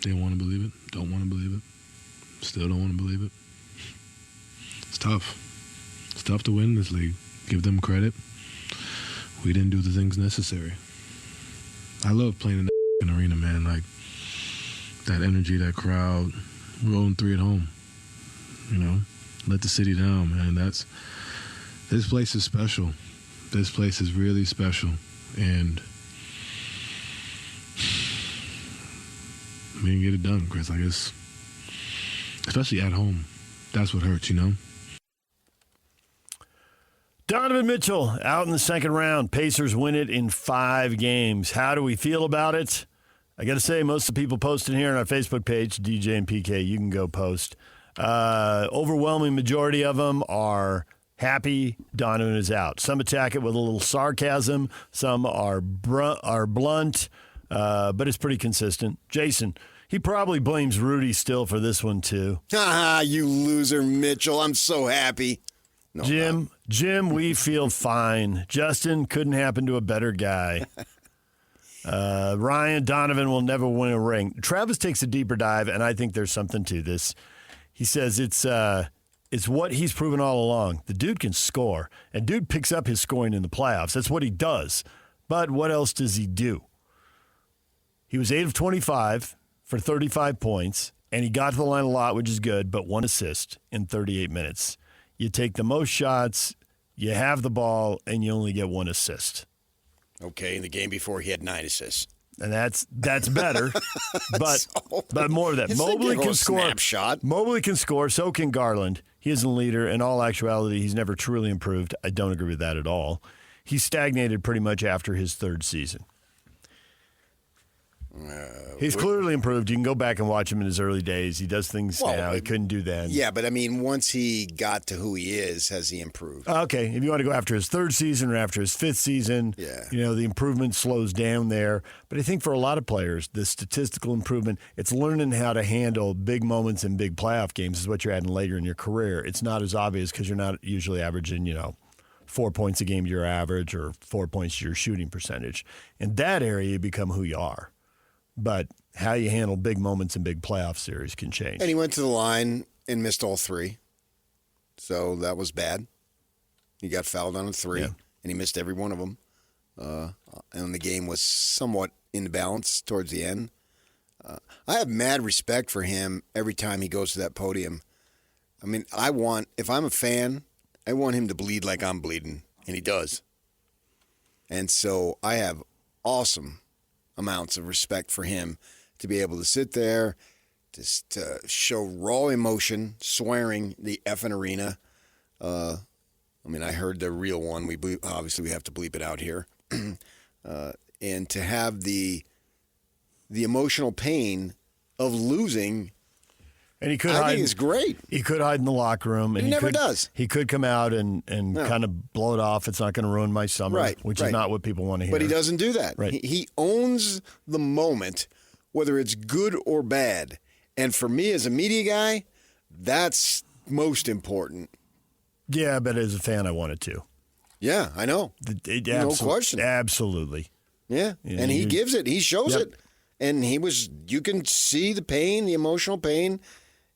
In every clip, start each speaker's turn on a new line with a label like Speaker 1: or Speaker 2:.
Speaker 1: Didn't want to believe it. Don't want to believe it. Still don't want to believe it. It's tough. It's tough to win this league. Give them credit. We didn't do the things necessary. I love playing in the arena, man. Like, that energy, that crowd. We're 0-3 at home. You know? Let the city down, man. This place is special. This place is really special. And we didn't get it done, Chris. I guess, especially at home. That's what hurts, you know?
Speaker 2: Donovan Mitchell out in the second round. Pacers win it in 5 games. How do we feel about it? I got to say, most of the people posting here on our Facebook page, DJ and PK, you can go post. Overwhelming majority of them are happy Donovan is out. Some attack it with a little sarcasm. Some are blunt, but it's pretty consistent. Jason, he probably blames Rudy still for this one too.
Speaker 3: Ah, you loser, Mitchell. I'm so happy. No,
Speaker 2: Jim, we feel fine. Justin, couldn't happen to a better guy. Ryan, Donovan will never win a ring. Travis takes a deeper dive, and I think there's something to this. He says it's what he's proven all along. The dude can score, and dude picks up his scoring in the playoffs. That's what he does. But what else does he do? He was 8 of 25 for 35 points, and he got to the line a lot, which is good, but 1 assist in 38 minutes. You take the most shots, you have the ball, and you only get 1 assist.
Speaker 3: Okay, in the game before he had 9 assists.
Speaker 2: And that's better, but more of that.
Speaker 3: Mobley can score. Snapshot.
Speaker 2: Mobley can score. So can Garland. He is a leader. In all actuality, he's never truly improved. I don't agree with that at all. He stagnated pretty much after his 3rd season. He's clearly improved. You can go back and watch him in his early days. He does things now he couldn't do then.
Speaker 3: Yeah, but I mean, once he got to who he is, has he improved?
Speaker 2: Okay, if you want to go after his 3rd season or after his 5th season, the improvement slows down there. But I think for a lot of players, the statistical improvement, it's learning how to handle big moments in big playoff games is what you're adding later in your career. It's not as obvious because you're not usually averaging, 4 points a game to your average or 4 points to your shooting percentage. In that area, you become who you are. But how you handle big moments in big playoff series can change.
Speaker 3: And he went to the line and missed all 3. So that was bad. He got fouled on a 3, and he missed every one of them. And the game was somewhat in balance towards the end. I have mad respect for him every time he goes to that podium. I mean, if I'm a fan, I want him to bleed like I'm bleeding, and he does. And so I have awesome amounts of respect for him to be able to sit there, to show raw emotion, swearing the effing arena. I heard the real one. Obviously, we have to bleep it out here. And to have the emotional pain of losing,
Speaker 2: and he could
Speaker 3: I think is great.
Speaker 2: He could hide in the locker room. And
Speaker 3: he never does.
Speaker 2: He could come out and kind of blow it off. It's not going to ruin my summer, which is not what people want to hear.
Speaker 3: But he doesn't do that.
Speaker 2: Right.
Speaker 3: He owns the moment, whether it's good or bad. And for me as a media guy, that's most important.
Speaker 2: Yeah, but as a fan, I wanted to.
Speaker 3: Yeah, I know. No question.
Speaker 2: Absolutely.
Speaker 3: Yeah, and he gives it. He shows it. And you can see the pain, the emotional pain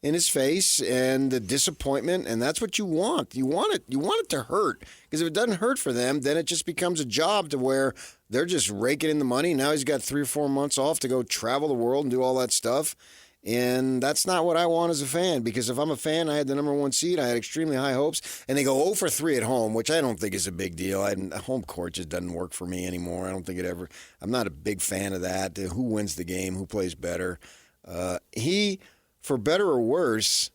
Speaker 3: in his face and the disappointment, and that's what you want. You want it to hurt, because if it doesn't hurt for them, then it just becomes a job to where they're just raking in the money. Now he's got 3 or 4 months off to go travel the world and do all that stuff, and that's not what I want as a fan, because if I'm a fan, I had the number 1 seed, I had extremely high hopes, and they go 0 for 3 at home, which I don't think is a big deal. Home court just doesn't work for me anymore. I don't think it ever. I'm not a big fan of that. Who wins the game? Who plays better? For better or worse,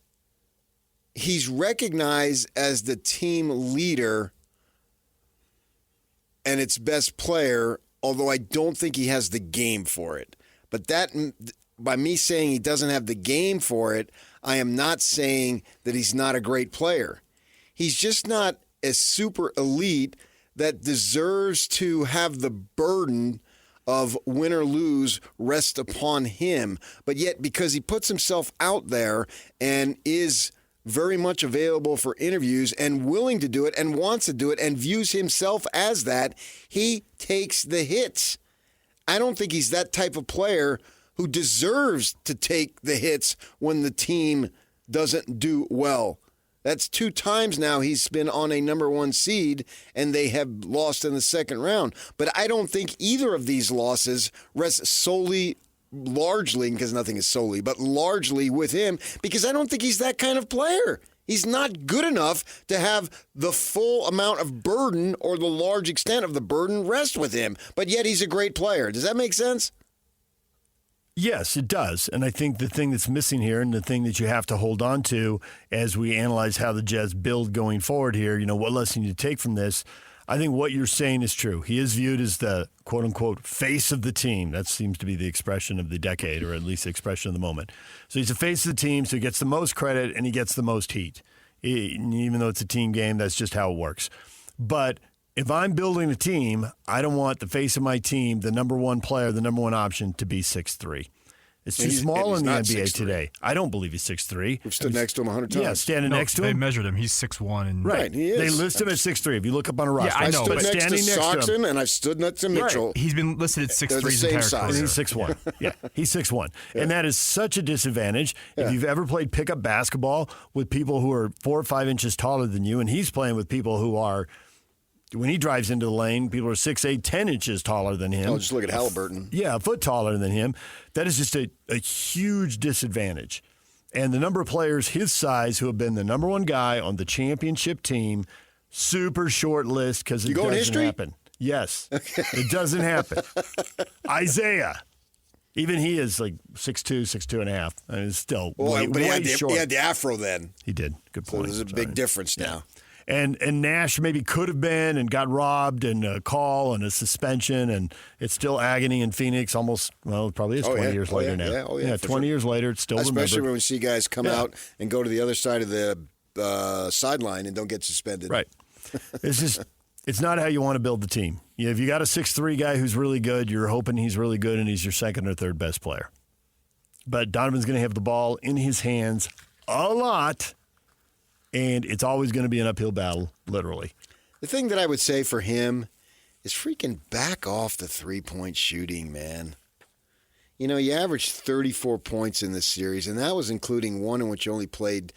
Speaker 3: he's recognized as the team leader and its best player, although I don't think he has the game for it. But that, by me saying he doesn't have the game for it, I am not saying that he's not a great player. He's just not a super elite that deserves to have the burden of win or lose rest upon him. But yet, because he puts himself out there and is very much available for interviews and willing to do it and wants to do it and views himself as that, he takes the hits. I don't think he's that type of player who deserves to take the hits when the team doesn't do well. That's 2 times now he's been on a number 1 seed, and they have lost in the second round. But I don't think either of these losses rest largely, because nothing is solely, but largely with him, because I don't think he's that kind of player. He's not good enough to have the full amount of burden or the large extent of the burden rest with him. But yet he's a great player. Does that make sense?
Speaker 2: Yes, it does. And I think the thing that's missing here and the thing that you have to hold on to as we analyze how the Jazz build going forward here, what lesson you take from this, I think what you're saying is true. He is viewed as the quote-unquote face of the team. That seems to be the expression of the decade, or at least the expression of the moment. So he's the face of the team, so he gets the most credit and he gets the most heat. Even though it's a team game, that's just how it works. But if I'm building a team, I don't want the face of my team, the number 1 player, the number 1 option, to be 6'3". It's too small in the NBA today. I don't believe he's 6'3".
Speaker 3: We've stood next to him 100 times.
Speaker 2: Yeah, standing next to him.
Speaker 4: They measured him. He's 6'1".
Speaker 2: Right.
Speaker 3: He is.
Speaker 2: They list him at 6'3". If you look up on a roster.
Speaker 4: Yeah, I know.
Speaker 3: I stood
Speaker 4: but
Speaker 3: next to
Speaker 2: standing next to
Speaker 3: Stockton,
Speaker 2: him,
Speaker 3: and I've stood next to Mitchell.
Speaker 4: He's been listed at 6'3"
Speaker 3: They're the
Speaker 4: his
Speaker 3: same
Speaker 4: entire
Speaker 3: size.
Speaker 4: career.
Speaker 2: He's 6'1". Yeah, he's 6'1". And that is such a disadvantage. If you've ever played pickup basketball with people who are 4 or 5 inches taller than you, and he's playing with people who are, when he drives into the lane, people are 6'8", 10 inches taller than him.
Speaker 3: Oh, just look at Halliburton.
Speaker 2: Yeah, a foot taller than him. That is just a huge disadvantage. And the number of players his size who have been the number 1 guy on the championship team, super short list because it doesn't happen. Yes, it doesn't happen. Isaiah, even he is like 6'2", 6'2 and a half. I mean, it's still way short.
Speaker 3: He had the afro then.
Speaker 2: He did. Good point.
Speaker 3: So there's a big difference now.
Speaker 2: And Nash maybe could have been and got robbed and a call and a suspension, and it's still agony in Phoenix almost, it probably is 20 years later now. Yeah, 20 years later, it's still
Speaker 3: Especially
Speaker 2: remembered.
Speaker 3: when we see guys come out and go to the other side of the sideline and don't get suspended.
Speaker 2: Right. It's not how you want to build the team. If you got a 6'3" guy who's really good, you're hoping he's really good and he's your second or third best player. But Donovan's going to have the ball in his hands a lot, and it's always going to be an uphill battle, literally.
Speaker 3: The thing that I would say for him is freaking back off the three-point shooting, man. You averaged 34 points in this series, and that was including one in which you only played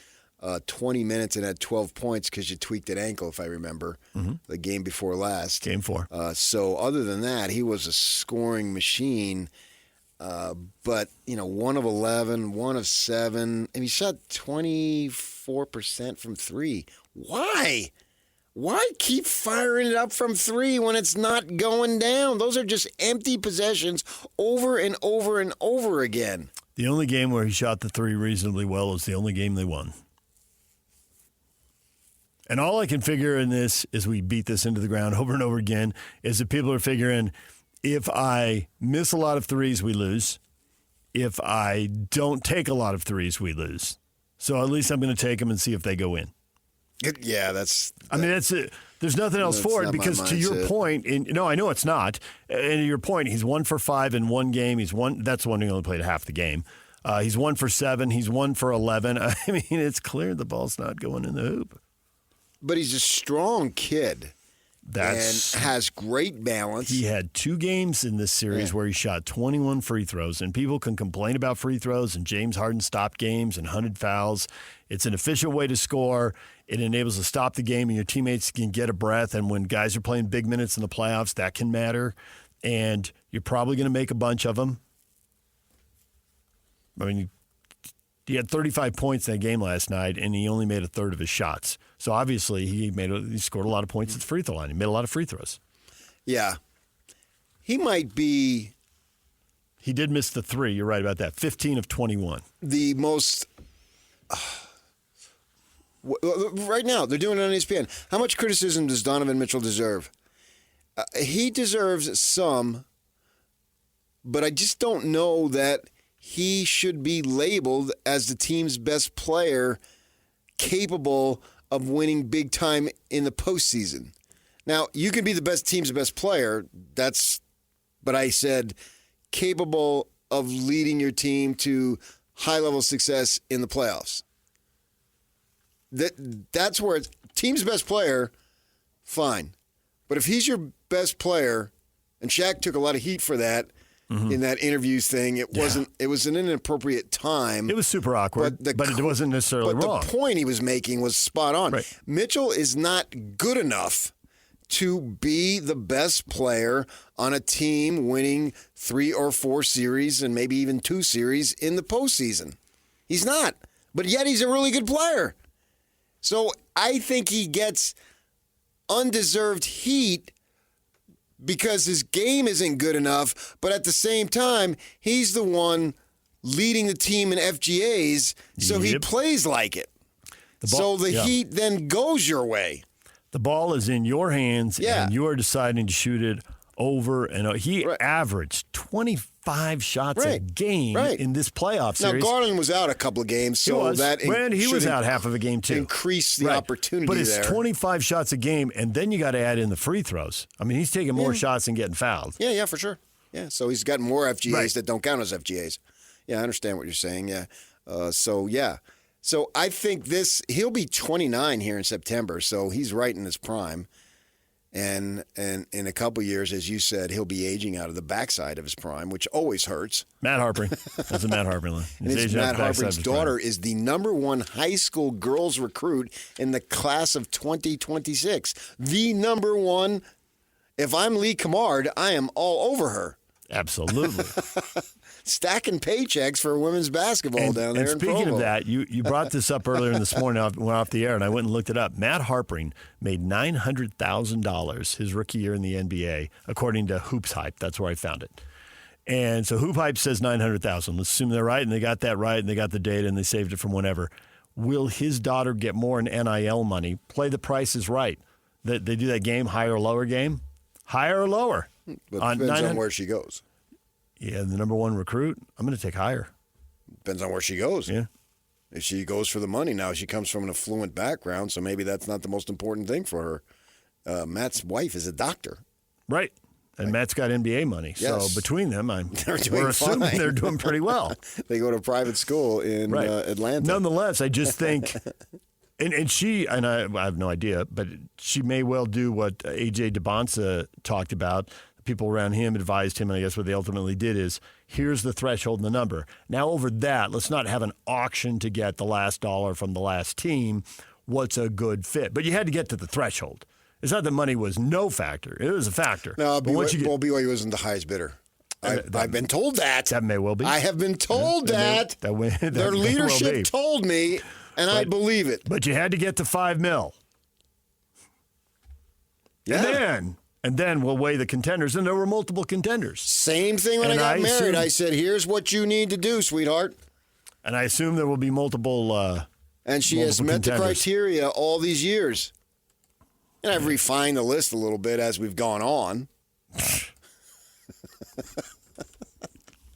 Speaker 3: 20 minutes and had 12 points because you tweaked an ankle, if I remember, the game before last.
Speaker 2: Game 4.
Speaker 3: So other than that, he was a scoring machine. But, 1 of 11, 1 of 7, and he shot 24% from 3. Why? Why keep firing it up from 3 when it's not going down? Those are just empty possessions over and over and over again.
Speaker 2: The only game where he shot the 3 reasonably well is the only game they won. And all I can figure in this, as we beat this into the ground over and over again, is that people are figuring, if I miss a lot of 3s, we lose. If I don't take a lot of 3s, we lose. So at least I'm going to take them and see if they go in.
Speaker 3: Yeah, that's
Speaker 2: it. There's nothing else for it because to your point, I know it's not. And to your point, he's 1 for 5 in one game. That's the one he only played half the game. He's 1 for 7. He's 1 for 11. I mean, it's clear the ball's not going in the hoop.
Speaker 3: But he's a strong kid. And has great balance.
Speaker 2: He had 2 games in this series where he shot 21 free throws, and people can complain about free throws, and James Harden stopped games and 100 fouls. It's an efficient way to score. It enables to stop the game, and your teammates can get a breath, and when guys are playing big minutes in the playoffs, that can matter, and you're probably going to make a bunch of them. I mean, he had 35 points in that game last night, and he only made a third of his shots. So obviously, he scored a lot of points at the free throw line. He made a lot of free throws.
Speaker 3: Yeah. He might be...
Speaker 2: He did miss the 3. You're right about that. 15 of 21.
Speaker 3: The most... right now, they're doing it on ESPN. How much criticism does Donovan Mitchell deserve? He deserves some, but I just don't know that he should be labeled as the team's best player capable of winning big time in the postseason. Now, you can be the team's best player. But I said capable of leading your team to high-level success in the playoffs. That's where team's best player, fine. But if he's your best player, and Shaq took a lot of heat for that, in that interviews thing. It wasn't. It was an inappropriate time.
Speaker 2: It was super awkward, but it wasn't necessarily wrong.
Speaker 3: The point he was making was spot on.
Speaker 2: Right.
Speaker 3: Mitchell is not good enough to be the best player on a team winning 3 or 4 series and maybe even 2 series in the postseason. He's not. But yet he's a really good player. So I think he gets undeserved heat because his game isn't good enough, but at the same time, he's the one leading the team in FGAs, so he plays like it. So the heat then goes your way.
Speaker 2: The ball is in your hands, and you are deciding to shoot it over and over. He averaged 25 shots a game in this playoff series.
Speaker 3: Now, Garland was out a couple of games, so
Speaker 2: he was out half of a game, too.
Speaker 3: Increase the opportunity
Speaker 2: but it's
Speaker 3: there.
Speaker 2: 25 shots a game, and then you got to add in the free throws. I mean, he's taking more shots and getting fouled.
Speaker 3: Yeah, for sure. Yeah, so he's got more FGAs that don't count as FGAs. Yeah, I understand what you're saying, So I think he'll be 29 here in September, so he's right in his prime. And in a couple years, as you said, he'll be aging out of the backside of his prime, which always hurts.
Speaker 2: Matt Harpring. That's a Matt Harpring line.
Speaker 3: Matt Harpring's daughter is the #1 high school girls recruit in the class of 2026. The #1. If I'm Lee Camard, I am all over her.
Speaker 2: Absolutely.
Speaker 3: Stacking paychecks for women's basketball down there in Provo.
Speaker 2: And speaking of that, you brought this up earlier this morning, went off the air, and I went and looked it up. Matt Harpring made $900,000 his rookie year in the NBA, according to Hoops Hype. That's where I found it. And so Hoop Hype says $900,000. Let's assume they're right, and they got that right, and they got the data, and they saved it from whenever. Will his daughter get more in NIL money? Play the Price is Right. They do that game, higher or lower game? Higher or lower?
Speaker 3: But it depends on where she goes.
Speaker 2: Yeah, the #1 recruit, I'm going to take higher.
Speaker 3: Depends on where she goes.
Speaker 2: Yeah.
Speaker 3: If she goes for the money now, she comes from an affluent background, so maybe that's not the most important thing for her. Matt's wife is a doctor.
Speaker 2: Right. And Matt's got NBA money.
Speaker 3: Yes.
Speaker 2: So between them,
Speaker 3: we're
Speaker 2: assuming
Speaker 3: fine.
Speaker 2: they're doing pretty well.
Speaker 3: They go to private school in Atlanta.
Speaker 2: Nonetheless, I just think, and she, and I have no idea, but she may well do what A.J. DeBonsa talked about. People around him advised him, and I guess what they ultimately did is, here's the threshold and the number. Now over that, let's not have an auction to get the last dollar from the last team. What's a good fit? But you had to get to the threshold. It's not that money was no factor. It was a factor.
Speaker 3: No, BYU wasn't the highest bidder. I've been told that.
Speaker 2: That may well be.
Speaker 3: I have been told that. Their leadership told me, and I believe it.
Speaker 2: But you had to get to $5 million.
Speaker 3: Yeah.
Speaker 2: And then we'll weigh the contenders. And there were multiple contenders.
Speaker 3: Same thing when I got married. I said, here's what you need to do, sweetheart.
Speaker 2: And I assume there will be multiple
Speaker 3: and she has met the criteria all these years. And I've refined the list a little bit as we've gone on.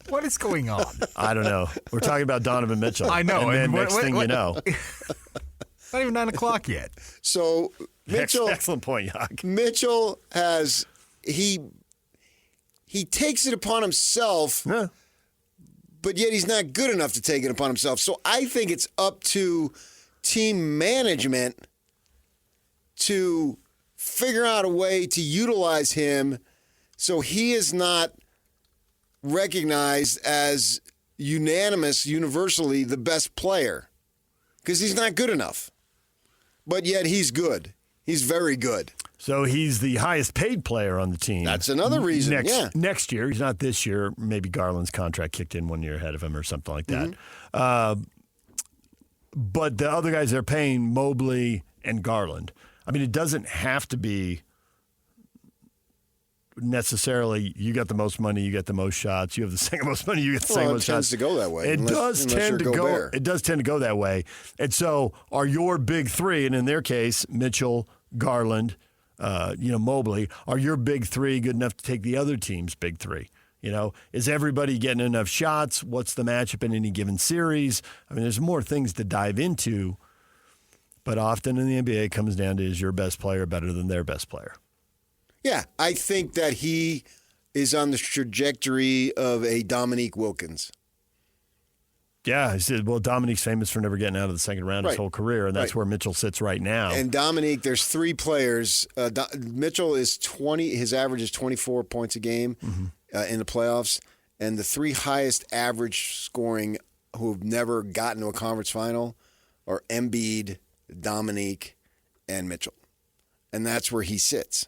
Speaker 4: What is going on?
Speaker 2: I don't know. We're talking about Donovan Mitchell.
Speaker 4: I know.
Speaker 2: And then next thing you know.
Speaker 4: Not even 9 o'clock yet.
Speaker 3: So Mitchell,
Speaker 2: excellent point, Yak.
Speaker 3: Mitchell has he takes it upon himself, but yet he's not good enough to take it upon himself. So I think it's up to team management to figure out a way to utilize him so he is not recognized as universally the best player, because he's not good enough. But yet he's good. He's very good.
Speaker 2: So he's the highest paid player on the team.
Speaker 3: That's another reason,
Speaker 2: Next year. He's not this year. Maybe Garland's contract kicked in 1 year ahead of him or something like that. But the other guys they're paying, Mobley and Garland. I mean, it doesn't have to be necessarily you got the most money, you get the most shots. You have the second most money, you get the second most shots.
Speaker 3: It tends to go that way.
Speaker 2: It does tend to go that way. And so are your big three, and in their case, Mitchell, Garland, Mobley, are your big three good enough to take the other team's big three? Is everybody getting enough shots? What's the matchup in any given series? I mean, there's more things to dive into, but often in the NBA it comes down to, is your best player better than their best player?
Speaker 3: Yeah, I think that he is on the trajectory of a Dominique Wilkins.
Speaker 2: Yeah, he said, well, Dominique's famous for never getting out of the second round his whole career, and that's where Mitchell sits right now.
Speaker 3: And Dominique, there's three players. Mitchell is 20. His average is 24 points a game in the playoffs. and the 3 highest average scoring who have never gotten to a conference final are Embiid, Dominique, and Mitchell. And that's where he sits.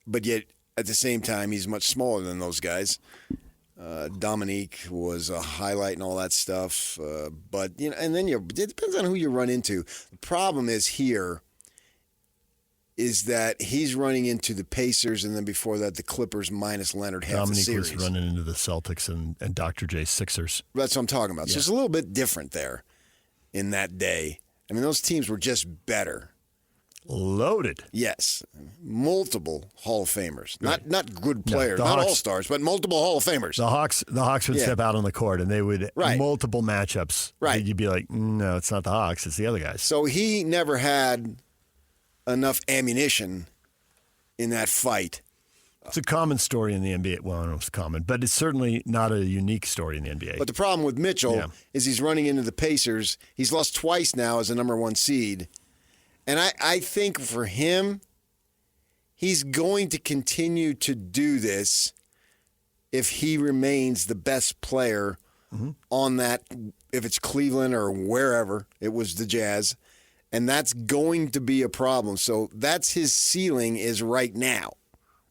Speaker 3: But yet, at the same time, he's much smaller than those guys. Dominique was a highlight and all that stuff. But, and then it depends on who you run into. The problem is that he's running into the Pacers, and then before that, the Clippers minus Leonard half the series.
Speaker 2: Dominique was running into the Celtics and Dr. J Sixers.
Speaker 3: That's what I'm talking about.
Speaker 2: Yeah.
Speaker 3: So it's a little bit different there in that day. I mean, those teams were just better.
Speaker 2: Loaded.
Speaker 3: Yes. Multiple Hall of Famers.
Speaker 2: Right.
Speaker 3: Not good players,
Speaker 2: the
Speaker 3: not
Speaker 2: Hawks,
Speaker 3: all-stars, but multiple Hall of Famers.
Speaker 2: The Hawks would step out on the court, and they would multiple matchups.
Speaker 3: Right.
Speaker 2: You'd be like, no, it's not the Hawks, it's the other guys.
Speaker 3: So he never had enough ammunition in that fight.
Speaker 2: It's a common story in the NBA. Well, I don't know if it's common, but it's certainly not a unique story in the NBA.
Speaker 3: But the problem with Mitchell is he's running into the Pacers. He's lost twice now as a number 1 seed. And I think for him, he's going to continue to do this if he remains the best player on that, if it's Cleveland or wherever, it was the Jazz. And that's going to be a problem. So that's his ceiling is right now.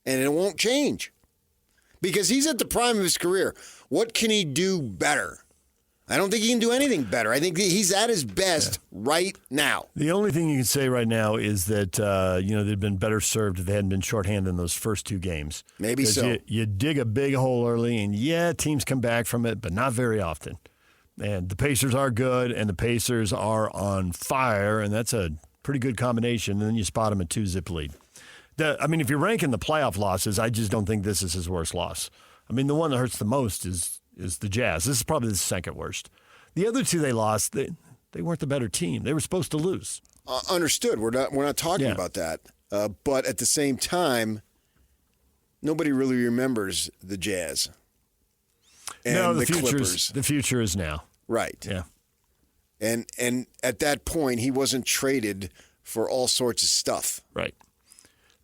Speaker 3: And it won't change because he's at the prime of his career. What can he do better? I don't think he can do anything better. I think he's at his best right now.
Speaker 2: The only thing you can say right now is that they'd been better served if they hadn't been shorthanded in those first 2 games.
Speaker 3: Maybe so.
Speaker 2: You dig a big hole early, and teams come back from it, but not very often. And the Pacers are good, and the Pacers are on fire, and that's a pretty good combination. And then you spot them a 2-zip lead. If you're ranking the playoff losses, I just don't think this is his worst loss. I mean, the one that hurts the most is the Jazz. This is probably the second worst. The other 2 they lost, they weren't the better team. They were supposed to lose.
Speaker 3: Understood. We're not talking about that. But at the same time, nobody really remembers the Jazz and the Clippers.
Speaker 2: The future is now.
Speaker 3: Right.
Speaker 2: Yeah.
Speaker 3: And at that point, he wasn't traded for all sorts of stuff.
Speaker 2: Right.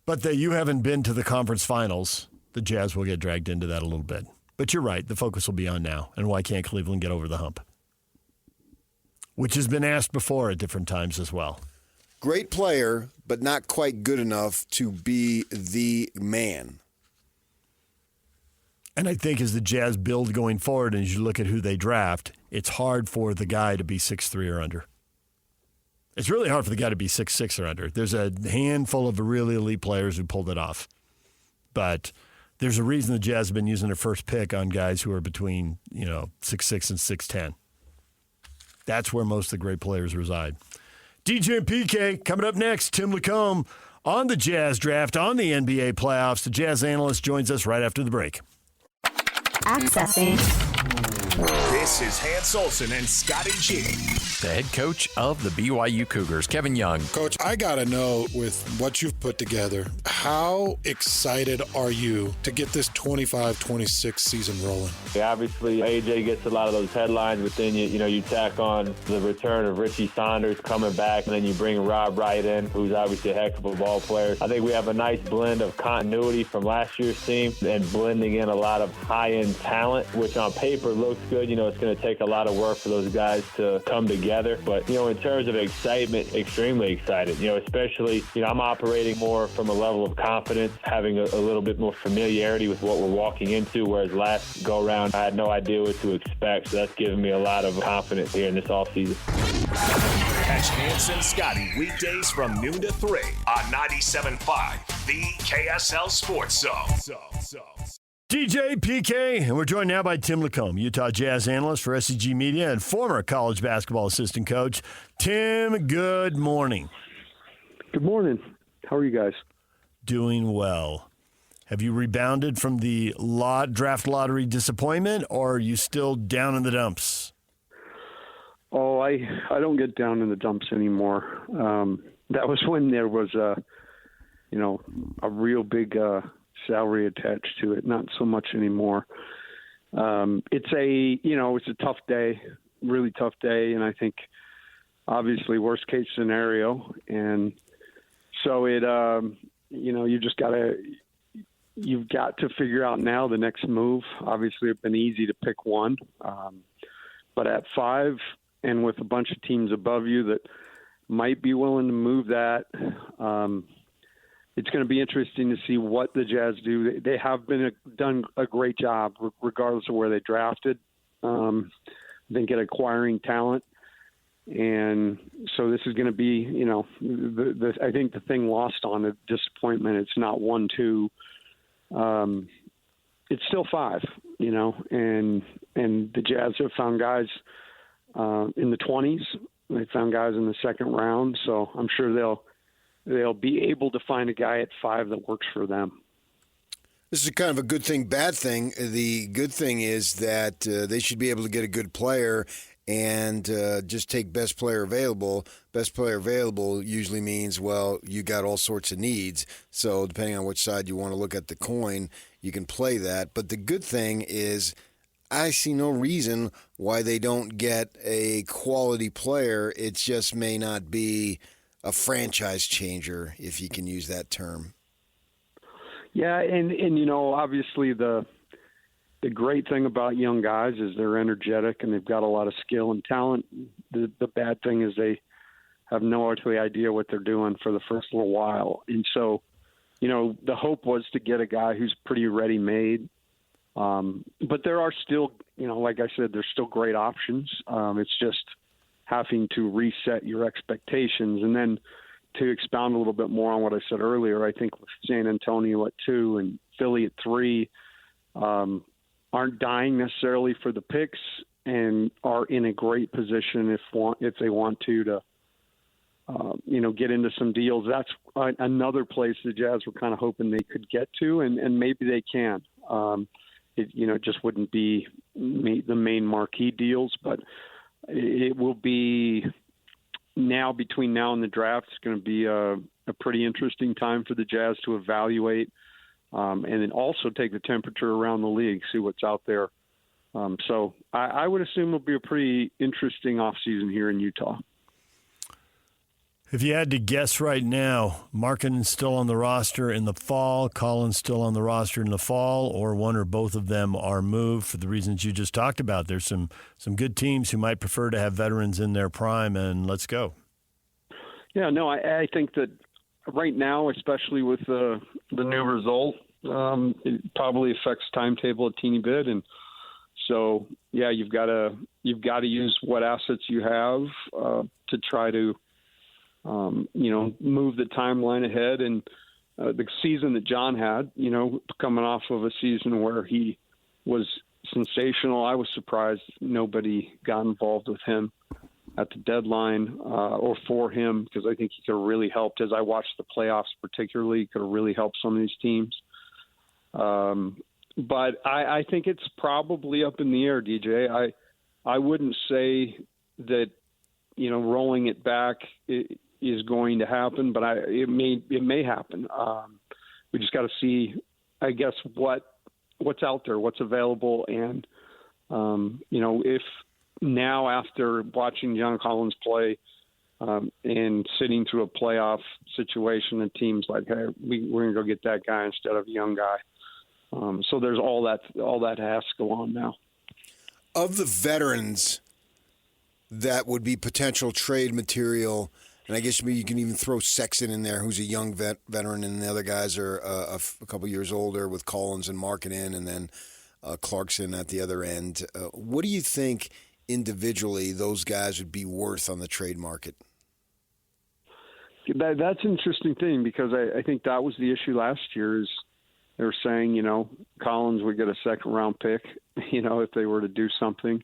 Speaker 2: But you haven't been to the conference finals. The Jazz will get dragged into that a little bit. But you're right. The focus will be on now. And why can't Cleveland get over the hump? Which has been asked before at different times as well.
Speaker 3: Great player, but not quite good enough to be the man.
Speaker 2: And I think as the Jazz build going forward, and as you look at who they draft, it's hard for the guy to be 6'3" or under. It's really hard for the guy to be 6'6" or under. There's a handful of really elite players who pulled it off. But there's a reason the Jazz have been using their first pick on guys who are between, 6'6" and 6'10". That's where most of the great players reside. DJ and PK coming up next. Tim LaComb on the Jazz draft, on the NBA playoffs. The Jazz analyst joins us right after the break.
Speaker 5: Accessing.
Speaker 6: This is Hans Olsen and Scotty G.
Speaker 7: The head coach of the BYU Cougars, Kevin Young.
Speaker 8: Coach, I got to know, with what you've put together, how excited are you to get this 25-26 season rolling?
Speaker 9: Yeah, obviously, AJ gets a lot of those headlines, but then you tack on the return of Richie Saunders coming back, and then you bring Rob Wright in, who's obviously a heck of a ball player. I think we have a nice blend of continuity from last year's team and blending in a lot of high-end talent, which on paper looks good. It's going to take a lot of work for those guys to come together. But, in terms of excitement, extremely excited. Especially, I'm operating more from a level of confidence, having a little bit more familiarity with what we're walking into, whereas last go-around, I had no idea what to expect. So that's given me a lot of confidence here in this offseason.
Speaker 6: Catch Hans and Scotty weekdays from noon to 3 on 97.5, the KSL Sports Zone.
Speaker 2: DJ, PK, and we're joined now by Tim LaComb, Utah Jazz analyst for SEG Media and former college basketball assistant coach. Tim, good morning.
Speaker 10: Good morning. How are you guys?
Speaker 2: Doing well. Have you rebounded from the draft lottery disappointment, or are you still down in the dumps?
Speaker 10: Oh, I don't get down in the dumps anymore. That was when there was a real big salary attached to it. Not so much anymore. It's a tough day, really tough day, and I think obviously worst case scenario. And so it, you just gotta you've got to figure out now the next move. Obviously, it's been easy to pick one. But at 5 and with a bunch of teams above you that might be willing to move that, it's going to be interesting to see what the Jazz do. They have done a great job, regardless of where they drafted. I think at acquiring talent. And so this is going to be, I think the thing lost on the disappointment, it's not 1-2. It's still 5, and the Jazz have found guys in the 20s. They found guys in the second round. So I'm sure they'll be able to find a guy at 5 that works for them.
Speaker 3: This is kind of a good thing, bad thing. The good thing is that they should be able to get a good player and just take best player available. Best player available usually means, well, you got all sorts of needs. So depending on which side you want to look at the coin, you can play that. But the good thing is I see no reason why they don't get a quality player. It just may not be a franchise changer, if you can use that term.
Speaker 10: Yeah, and obviously the great thing about young guys is they're energetic and they've got a lot of skill and talent. The bad thing is they have no earthly idea what they're doing for the first little while. And so, the hope was to get a guy who's pretty ready-made. But there are still, like I said, there's still great options. It's just having to reset your expectations. And then to expound a little bit more on what I said earlier, I think with San Antonio at 2 and Philly at 3, aren't dying necessarily for the picks and are in a great position if they want to get into some deals. That's another place the Jazz were kind of hoping they could get to, and maybe they can. It just wouldn't be the main marquee deals, but it will be now between now and the draft. It's going to be a pretty interesting time for the Jazz to evaluate and then also take the temperature around the league, see what's out there. So I would assume it'll be a pretty interesting offseason here in Utah.
Speaker 2: If you had to guess right now, Markkanen's still on the roster in the fall, Collins still on the roster in the fall, or one or both of them are moved for the reasons you just talked about. There's some good teams who might prefer to have veterans in their prime, and let's go.
Speaker 10: Yeah, no, I think that right now, especially with the new result, it probably affects timetable a teeny bit, and so yeah, you've got to use what assets you have to try to move the timeline ahead. And the season that John had, coming off of a season where he was sensational, I was surprised nobody got involved with him at the deadline or for him, because I think he could have really helped. As I watched the playoffs particularly, he could have really helped some of these teams. But I think it's probably up in the air, DJ. I wouldn't say that, rolling it back is going to happen, but it may happen. We just got to see, I guess, what's out there, what's available, and if now after watching John Collins play and sitting through a playoff situation, and teams like, hey, we're gonna go get that guy instead of a young guy. So there's all that has to go on now.
Speaker 3: Of the veterans that would be potential trade material, and I guess maybe you can even throw Sexton in there, who's a young veteran, and the other guys are a couple years older with Collins and Markkanen, and then Clarkson at the other end. What do you think individually those guys would be worth on the trade market?
Speaker 10: That's an interesting thing, because I think that was the issue last year. Is they were saying, Collins would get a second-round pick, if they were to do something.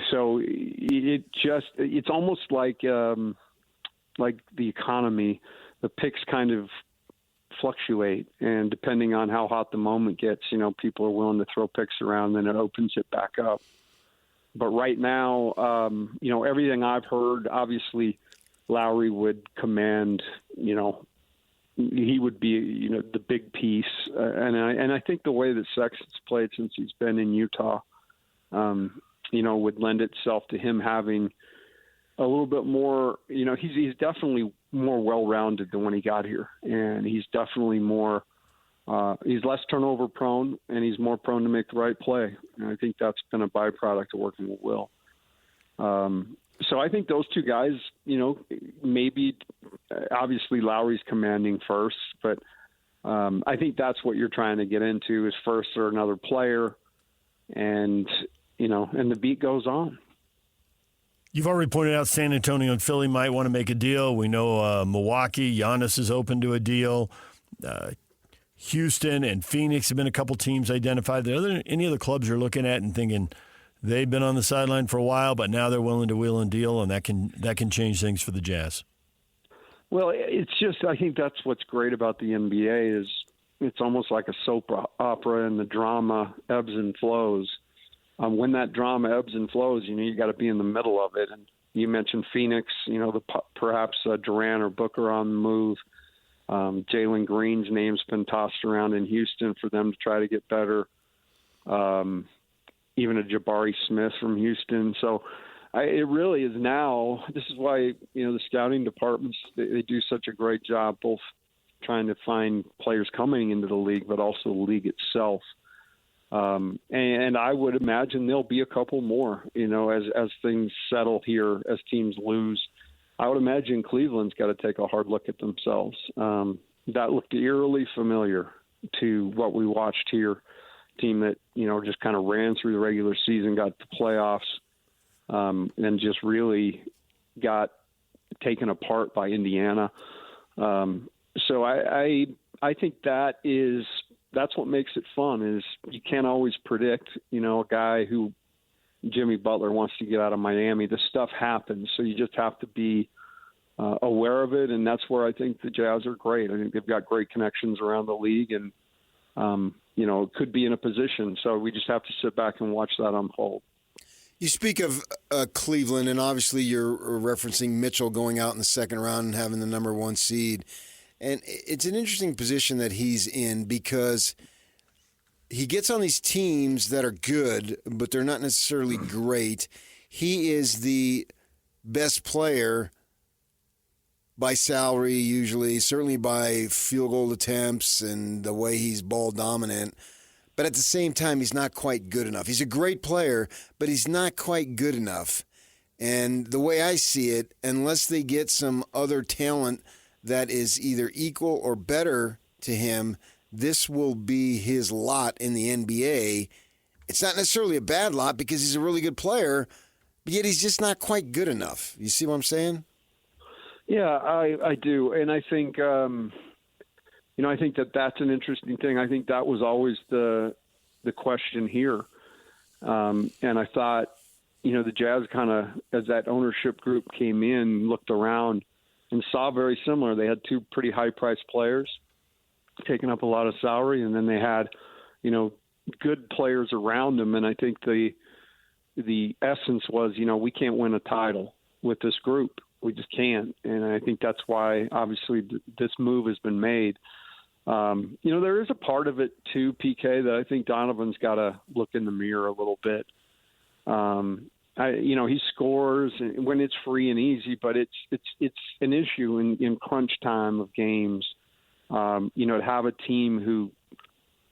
Speaker 10: So it's almost like the economy. The picks kind of fluctuate, and depending on how hot the moment gets, people are willing to throw picks around, and it opens it back up. But right now, everything I've heard, obviously Lowry would command, he would be, the big piece. And I think the way that Sexton's played since he's been in Utah, would lend itself to him having a little bit more, he's definitely more well-rounded than when he got here. And he's definitely more He's less turnover prone, and he's more prone to make the right play. And I think that's been a byproduct of working with Will. So I think those two guys, maybe obviously Lowry's commanding first, but I think that's what you're trying to get into is first or another player, and the beat goes on.
Speaker 2: You've already pointed out San Antonio and Philly might want to make a deal. We know Milwaukee, Giannis is open to a deal. Houston and Phoenix have been a couple teams identified. Are there any other clubs you're looking at and thinking they've been on the sideline for a while, but now they're willing to wheel and deal, and that can change things for the Jazz?
Speaker 10: Well, it's just I think that's what's great about the NBA is it's almost like a soap opera, and the drama ebbs and flows. When that drama ebbs and flows, you got to be in the middle of it. And you mentioned Phoenix, perhaps Durant or Booker on the move. Jalen Green's name's been tossed around in Houston for them to try to get better. Even a Jabari Smith from Houston. So it really is now. This is why the scouting departments they do such a great job, both trying to find players coming into the league, but also the league itself. And I would imagine there'll be a couple more. As things settle here, as teams lose. I would imagine Cleveland's got to take a hard look at themselves. That looked eerily familiar to what we watched here. Team that, just kind of ran through the regular season, got to playoffs, and just really got taken apart by Indiana. So I think that's what makes it fun is you can't always predict, a guy who Jimmy Butler wants to get out of Miami. This stuff happens, so you just have to be aware of it, and that's where I think the Jazz are great. I think they've got great connections around the league, and it could be in a position. So we just have to sit back and watch that unfold.
Speaker 3: You speak of Cleveland, and obviously you're referencing Mitchell going out in the second round and having the number 1 seed. And it's an interesting position that he's in because he gets on these teams that are good, but they're not necessarily great. He is the best player by salary usually, certainly by field goal attempts and the way he's ball dominant. But at the same time, he's not quite good enough. He's a great player, but he's not quite good enough. And the way I see it, unless they get some other talent that is either equal or better to him, this will be his lot in the NBA. It's not necessarily a bad lot because he's a really good player, but yet he's just not quite good enough. You see what I'm saying?
Speaker 10: Yeah, I do. And I think, I think that's an interesting thing. I think that was always the question here. And I thought, the Jazz kind of, as that ownership group came in, looked around and saw very similar. They had two pretty high-priced players taking up a lot of salary, and then they had, good players around them. And I think the essence was, we can't win a title with this group. We just can't. And I think that's why, obviously, this move has been made. There is a part of it, too, PK, that I think Donovan's got to look in the mirror a little bit. He scores when it's free and easy, but it's an issue in crunch time of games. To have a team who,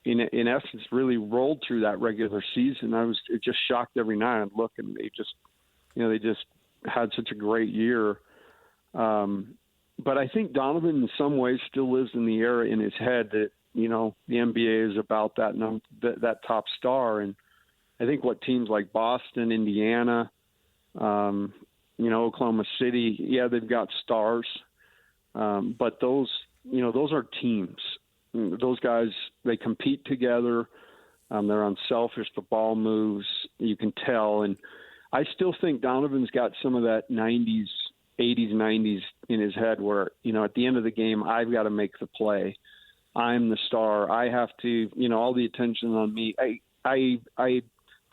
Speaker 10: in essence, really rolled through that regular season. I was just shocked every night I'd look, and they just had such a great year. But I think Donovan, in some ways, still lives in the era in his head that the NBA is about that top star, and I think what teams like Boston, Indiana, Oklahoma City, they've got stars, but those are teams. Those guys, they compete together. They're unselfish. The ball moves. You can tell. And I still think Donovan's got some of that 80s, 90s in his head where, at the end of the game, I've got to make the play. I'm the star. I have to, all the attention on me. I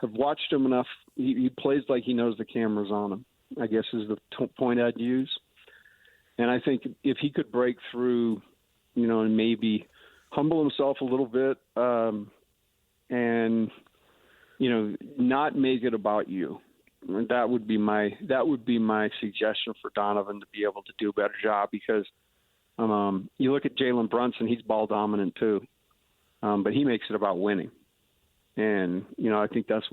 Speaker 10: have watched him enough. He plays like he knows the camera's on him, I guess is the point I'd use. And I think if he could break through, and maybe humble himself a little bit, and not make it about you. That would be my suggestion for Donovan to be able to do a better job, because you look at Jalen Brunson, he's ball dominant too. but he makes it about winning. And, I think that's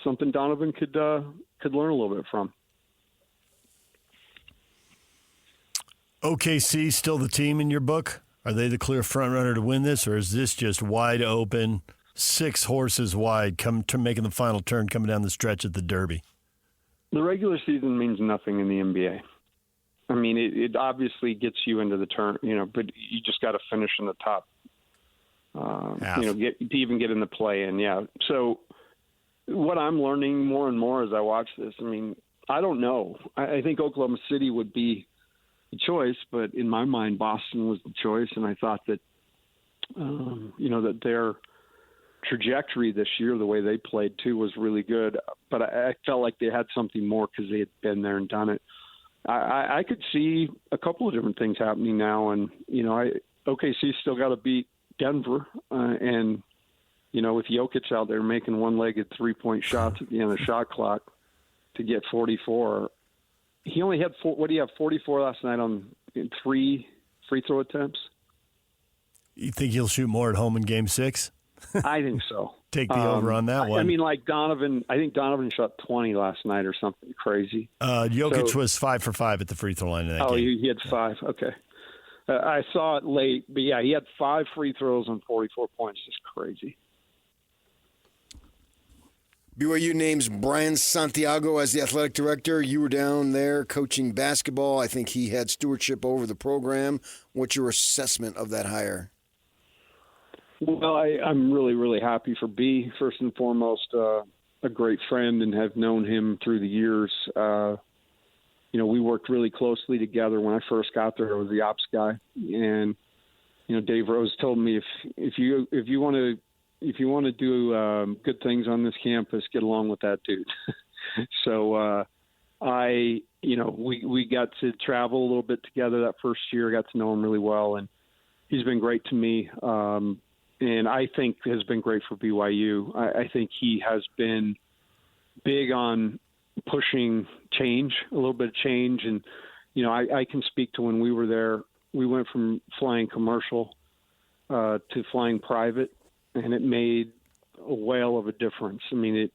Speaker 10: something Donovan could learn a little bit from.
Speaker 2: OKC still the team in your book? Are they the clear front runner to win this, or is this just wide open, 6 horses wide, making the final turn coming down the stretch at the Derby?
Speaker 10: The regular season means nothing in the NBA. I mean, it obviously gets you into the turn, but you just got to finish in the top, to even get in the play-in, yeah. So what I'm learning more and more as I watch this, I mean, I don't know. I think Oklahoma City would be the choice, but in my mind, Boston was the choice, and I thought that, that their trajectory this year, the way they played too, was really good. But I felt like they had something more because they had been there and done it. I could see a couple of different things happening now, and OKC still got to beat Denver, and with Jokic out there making one-legged 3-point shots at the end of the shot clock to get 44. He only had 44 last night on 3 free throw attempts.
Speaker 2: You think he'll shoot more at home in Game 6?
Speaker 10: I think so.
Speaker 2: Take the over on that one.
Speaker 10: I mean, like Donovan, I think Donovan shot 20 last night or something crazy.
Speaker 2: Jokic was 5 for 5 at the free throw line in that game.
Speaker 10: He had 5. Okay. I saw it late, but yeah, he had 5 free throws on 44 points. Just crazy.
Speaker 3: BYU names Brian Santiago as the athletic director. You were down there coaching basketball. I think he had stewardship over the program. What's your assessment of that hire?
Speaker 10: Well, I'm really, really happy for B. First and foremost, a great friend and have known him through the years. We worked really closely together. When I first got there, I was the ops guy, and Dave Rose told me if you want to do good things on this campus, get along with that dude. So we got to travel a little bit together that first year. Got to know him really well, and he's been great to me. And I think has been great for BYU. I think he has been big on pushing change, a little bit of change. And, I can speak to when we were there, we went from flying commercial to flying private, and it made a whale of a difference. I mean,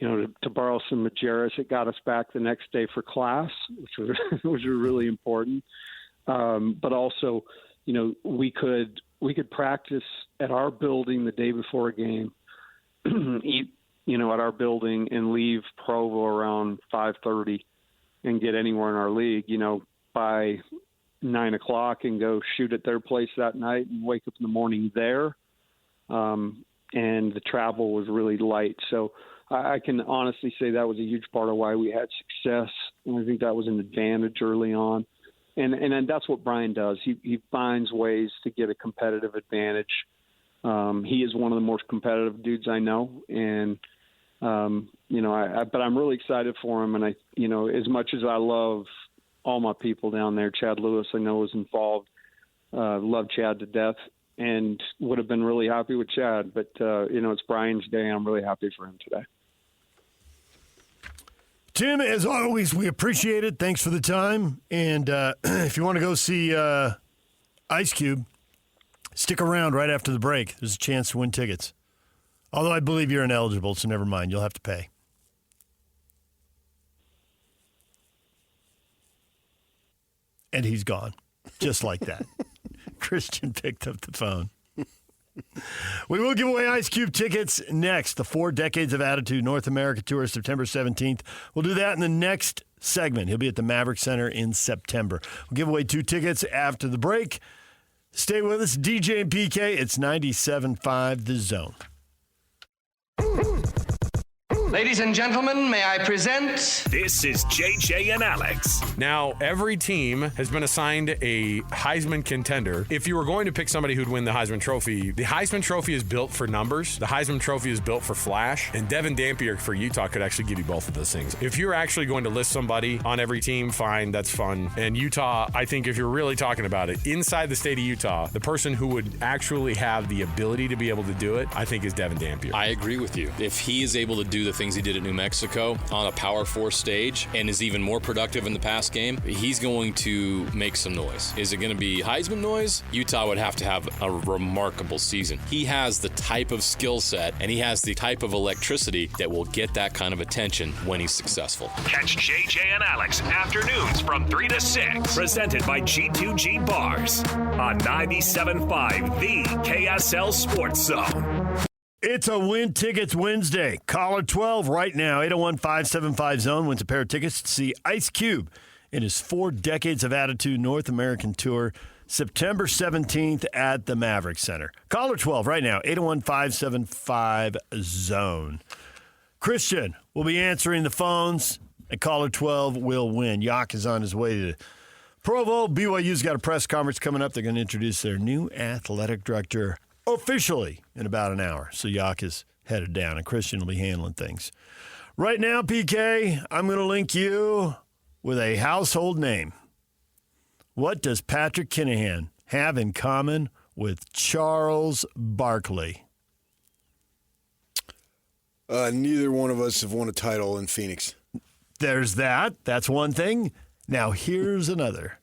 Speaker 10: to borrow some Majerus, it got us back the next day for class, which was really important. But also, we could practice at our building the day before a game, eat, at our building and leave Provo around 5:30 and get anywhere in our league, by 9 o'clock and go shoot at their place that night and wake up in the morning there. And the travel was really light. So I can honestly say that was a huge part of why we had success. And I think that was an advantage early on. And that's what Brian does. He finds ways to get a competitive advantage. He is one of the most competitive dudes I know. And, but I'm really excited for him. And as much as I love all my people down there, Chad Lewis, I know was involved, love Chad to death and would have been really happy with Chad. But, it's Brian's day. And I'm really happy for him today.
Speaker 2: Tim, as always, we appreciate it. Thanks for the time. And if you want to go see Ice Cube, stick around right after the break. There's a chance to win tickets. Although I believe you're ineligible, so never mind. You'll have to pay. And he's gone, just like that. Christian picked up the phone. We will give away Ice Cube tickets next. The 4 Decades of Attitude North America Tour, September 17th. We'll do that in the next segment. He'll be at the Maverick Center in September. We'll give away 2 tickets after the break. Stay with us. DJ and PK, it's 97.5 The Zone.
Speaker 11: Ladies and gentlemen, may I present...
Speaker 6: This is JJ and Alex.
Speaker 12: Now, every team has been assigned a Heisman contender. If you were going to pick somebody who'd win the Heisman Trophy, the Heisman Trophy is built for numbers. The Heisman Trophy is built for flash. And Devin Dampier for Utah could actually give you both of those things. If you're actually going to list somebody on every team, fine, that's fun. And Utah, I think if you're really talking about it, inside the state of Utah, the person who would actually have the ability to be able to do it, I think is Devin Dampier.
Speaker 13: I agree with you. If he is able to do the things he did at New Mexico on a Power 4 stage and is even more productive in the pass game, he's going to make some noise. Is it going to be Heisman noise? Utah would have to have a remarkable season. He has the type of skill set and he has the type of electricity that will get that kind of attention when he's successful.
Speaker 6: Catch JJ and Alex afternoons from 3 to 6. Presented by G2G Bars on 97.5, the KSL Sports Zone.
Speaker 2: It's a Win Tickets Wednesday. Caller 12 right now, 801-575-ZONE wins a pair of tickets to see Ice Cube in his 4 Decades of Attitude North American Tour, September 17th at the Maverick Center. Caller 12 right now, 801-575-ZONE. Christian will be answering the phones, and caller 12 will win. Yak is on his way to Provo. BYU's got a press conference coming up. They're going to introduce their new athletic director officially in about an hour. So Yak is headed down, and Christian will be handling things. Right now, PK, I'm going to link you with a household name. What does Patrick Kinahan have in common with Charles Barkley?
Speaker 3: Neither one of us have won a title in Phoenix.
Speaker 2: There's that. That's one thing. Now, here's another.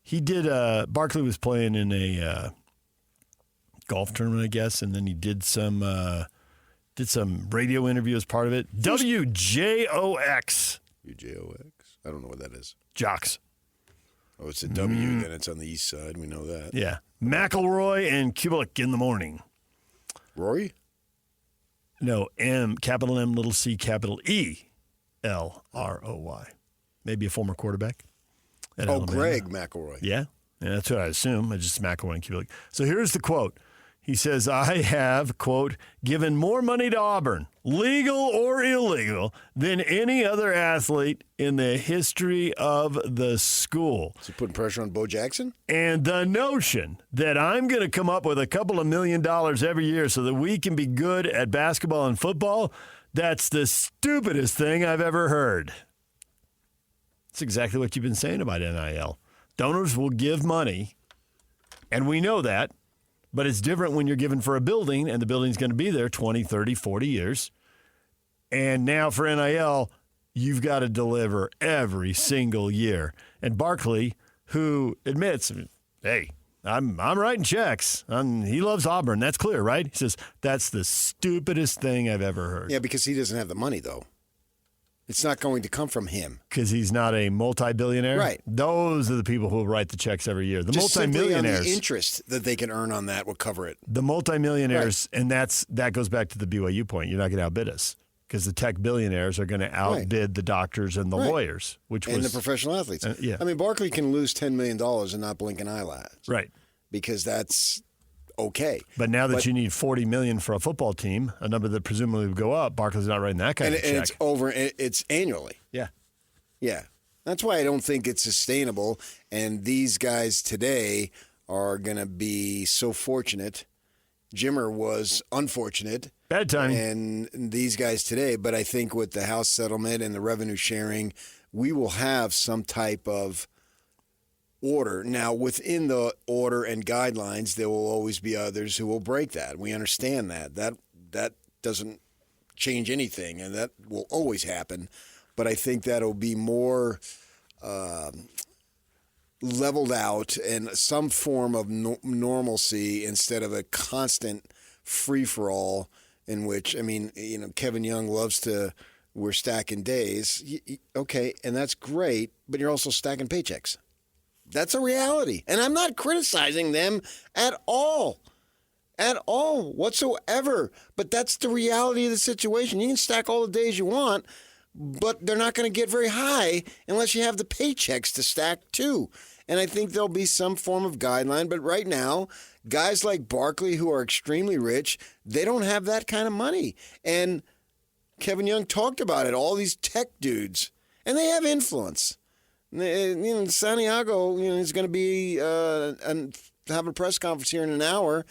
Speaker 2: He did, Barkley was playing in a golf tournament, I guess, and then he did some radio interview as part of it. WJOX.
Speaker 3: WJOX? I don't know what that is.
Speaker 2: Jocks.
Speaker 3: Oh, it's a W, then it's on the east side. We know that.
Speaker 2: Yeah. McElroy and Kubelik in the morning.
Speaker 3: Rory?
Speaker 2: No, M, capital M, little C, capital E, L-R-O-Y. Maybe a former quarterback.
Speaker 3: Alabama. Greg McElroy.
Speaker 2: Yeah, that's what I assume. I just McElroy and Kubelik. So here's the quote. He says, I have, quote, given more money to Auburn, legal or illegal, than any other athlete in the history of the school.
Speaker 3: Is he putting pressure on Bo Jackson?
Speaker 2: And the notion that I'm going to come up with a couple of $1 million every year so that we can be good at basketball and football, that's the stupidest thing I've ever heard. That's exactly what you've been saying about NIL. Donors will give money, and we know that. But it's different when you're given for a building, and the building's going to be there 20, 30, 40 years. And now for NIL, you've got to deliver every single year. And Barkley, who admits, hey, I'm writing checks. He loves Auburn. That's clear, right? He says, that's the stupidest thing I've ever heard.
Speaker 3: Yeah, because he doesn't have the money, though. It's not going to come from him.
Speaker 2: Because he's not a multi-billionaire?
Speaker 3: Right.
Speaker 2: Those are the people who write the checks every year. The
Speaker 3: Just
Speaker 2: multi-millionaires.
Speaker 3: The interest that they can earn on that will cover it.
Speaker 2: The multi-millionaires, right. And that goes back to the BYU point. You're not going to outbid us. Because the tech billionaires are going to outbid the doctors and the lawyers.
Speaker 3: And the professional athletes.
Speaker 2: Yeah.
Speaker 3: I mean, Barkley can lose $10 million and not blink an eyelid.
Speaker 2: Right.
Speaker 3: Because that's okay.
Speaker 2: But now that you need $40 million for a football team, a number that presumably would go up, Barkley's not writing that kind of check.
Speaker 3: And it's annually.
Speaker 2: Yeah.
Speaker 3: Yeah. That's why I don't think it's sustainable. And these guys today are going to be so fortunate. Jimmer was unfortunate.
Speaker 2: Bad timing.
Speaker 3: And these guys today, but I think with the House settlement and the revenue sharing, we will have some type of order. Now, within the order and guidelines, there will always be others who will break that. We understand that. That doesn't change anything, and that will always happen. But I think that'll be more leveled out and some form of normalcy instead of a constant free-for-all in which, I mean, Kevin Young loves to, we're stacking days. Okay, and that's great, but you're also stacking paychecks. That's a reality. And I'm not criticizing them at all whatsoever. But that's the reality of the situation. You can stack all the days you want, but they're not going to get very high unless you have the paychecks to stack too. And I think there'll be some form of guideline. But right now, guys like Barkley, who are extremely rich, they don't have that kind of money. And Kevin Young talked about it, all these tech dudes, and they have influence. Santiago, is going to be have a press conference here in an hour,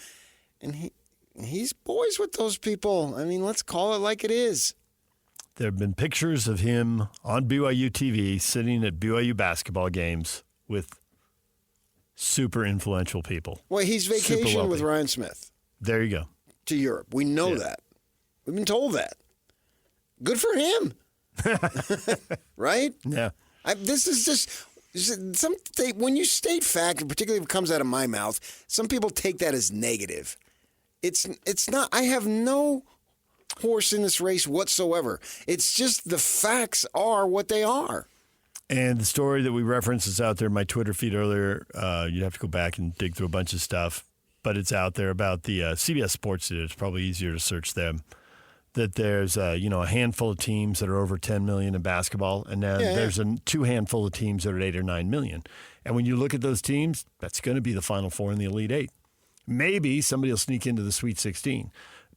Speaker 3: and he's boys with those people. I mean, let's call it like it is.
Speaker 2: There have been pictures of him on BYU TV sitting at BYU basketball games with super influential people.
Speaker 3: Well, he's vacationing with Ryan Smith.
Speaker 2: There you go.
Speaker 3: To Europe. We know that. We've been told that. Good for him. Right?
Speaker 2: Yeah.
Speaker 3: This is just when you state fact, and particularly if it comes out of my mouth, some people take that as negative. It's not. I have no horse in this race whatsoever. It's just the facts are what they are.
Speaker 2: And the story that we referenced is out there in my Twitter feed earlier. You'd have to go back and dig through a bunch of stuff, but it's out there about the CBS Sports did it. It's probably easier to search them. That there's a handful of teams that are over 10 million in basketball, and then there's two handful of teams that are 8 or 9 million. And when you look at those teams, that's going to be the Final Four in the Elite Eight. Maybe somebody will sneak into the Sweet 16.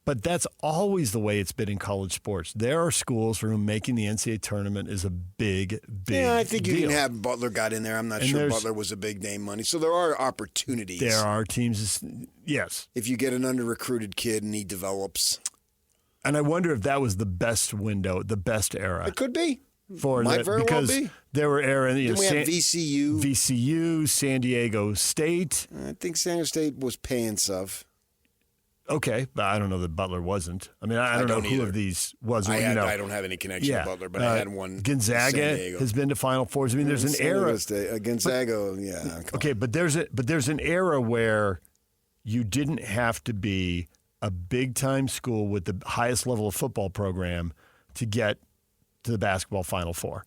Speaker 2: But that's always the way it's been in college sports. There are schools for whom making the NCAA tournament is a big deal.
Speaker 3: Yeah, I think you can have Butler got in there. I'm not sure Butler was a big name money. So there are opportunities.
Speaker 2: There are teams, yes.
Speaker 3: If you get an under-recruited kid and he develops.
Speaker 2: And I wonder if that was the best window, the best era.
Speaker 3: It could be.
Speaker 2: Might very well be. There were era.
Speaker 3: Then we have
Speaker 2: VCU, San Diego State.
Speaker 3: I think San Diego State was paying stuff.
Speaker 2: Okay, but I don't know that Butler wasn't. I mean, I don't know who of these was.
Speaker 3: I don't have any connection to Butler, but I had one.
Speaker 2: Gonzaga has been to Final Fours. I mean, there's an era.
Speaker 3: Gonzaga, yeah.
Speaker 2: Okay, but there's an era where you didn't have to be a big-time school with the highest level of football program to get to the basketball Final Four,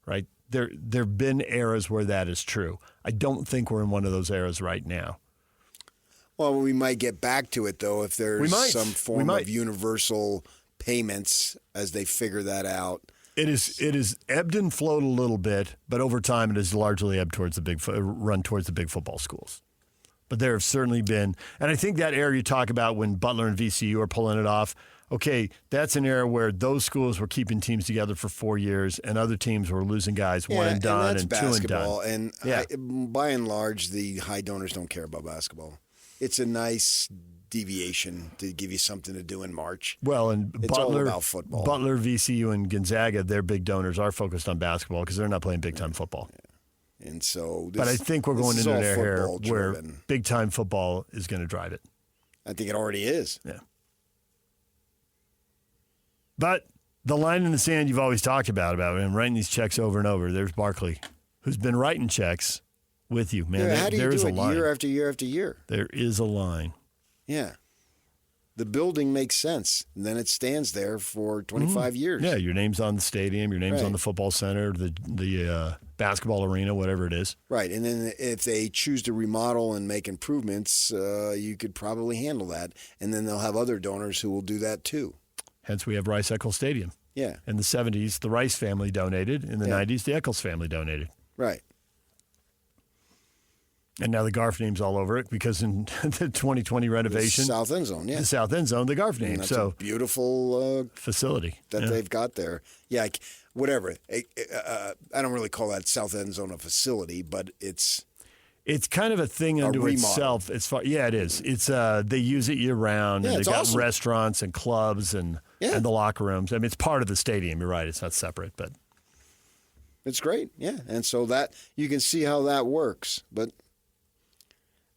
Speaker 2: right? There have been eras where that is true. I don't think we're in one of those eras right now.
Speaker 3: Well, we might get back to it, though, if there's some form of universal payments as they figure that out.
Speaker 2: It is ebbed and flowed a little bit, but over time it has largely ebbed towards run towards the big football schools. But there have certainly been, and I think that era you talk about when Butler and VCU are pulling it off, okay, that's an era where those schools were keeping teams together for 4 years and other teams were losing guys one and done and two and done.
Speaker 3: And by and large, the high donors don't care about basketball. It's a nice deviation to give you something to do in March.
Speaker 2: Well, and
Speaker 3: it's all about football.
Speaker 2: Butler, VCU, and Gonzaga, their big donors are focused on basketball because they're not playing big-time football.
Speaker 3: Yeah. And so
Speaker 2: but I think we're going into an era where big-time football is going to drive it.
Speaker 3: I think it already is.
Speaker 2: Yeah. But the line in the sand you've always talked about him writing these checks over and over. There's Barkley, who's been writing checks with you, man.
Speaker 3: How do you do it year after year after year?
Speaker 2: There is a line.
Speaker 3: Yeah. The building makes sense, and then it stands there for 25 years.
Speaker 2: Yeah, your name's on the stadium, your name's on the football center, the basketball arena, whatever it is.
Speaker 3: Right, and then if they choose to remodel and make improvements, you could probably handle that, and then they'll have other donors who will do that too.
Speaker 2: Hence, we have Rice-Eccles Stadium.
Speaker 3: Yeah.
Speaker 2: In the 70s, the Rice family donated. In the 90s, the Eccles family donated.
Speaker 3: Right.
Speaker 2: And now the Garf name's all over it because in the 2020 renovation.
Speaker 3: The South End Zone, yeah.
Speaker 2: The South End Zone, the Garf name.
Speaker 3: That's a beautiful
Speaker 2: facility
Speaker 3: that they've got there. Yeah, whatever. I don't really call that South End Zone a facility, but it's
Speaker 2: kind of a thing unto itself. It is. It's they use it year round, and they've got restaurants and clubs and the locker rooms. I mean, it's part of the stadium. You're right. It's not separate, but
Speaker 3: it's great. Yeah, and so that you can see how that works, but.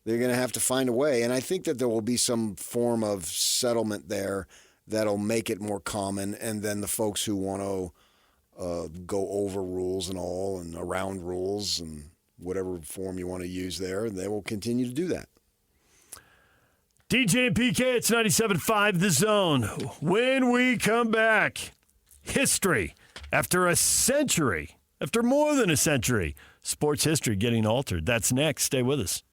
Speaker 3: They're going to have to find a way, and I think that there will be some form of settlement there that'll make it more common, and then the folks who want to go over rules and all and around rules and whatever form you want to use there, they will continue to do that.
Speaker 2: DJ and PK, it's 97.5 The Zone. When we come back, history after more than a century, sports history getting altered. That's next. Stay with us.